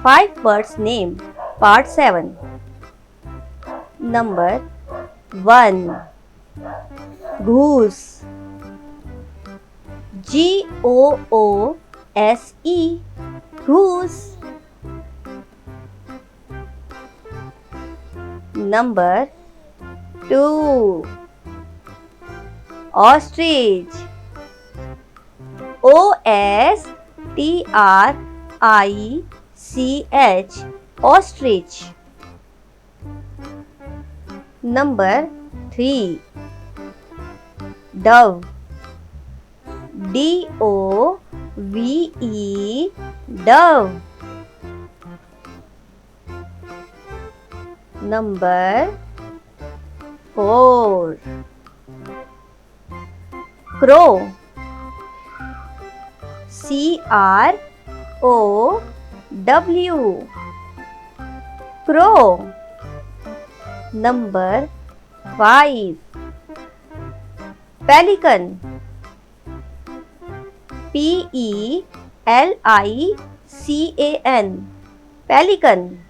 Five birds name. Part 7. Number 1. Goose. Goose. Goose. Number 2. Ostrich. Ostrich. Ostrich. Number 3. Dove. Dove. Dove. Number 4. Crow. Crow. Crow. Number 5. Pelican. Pelican. Pelican.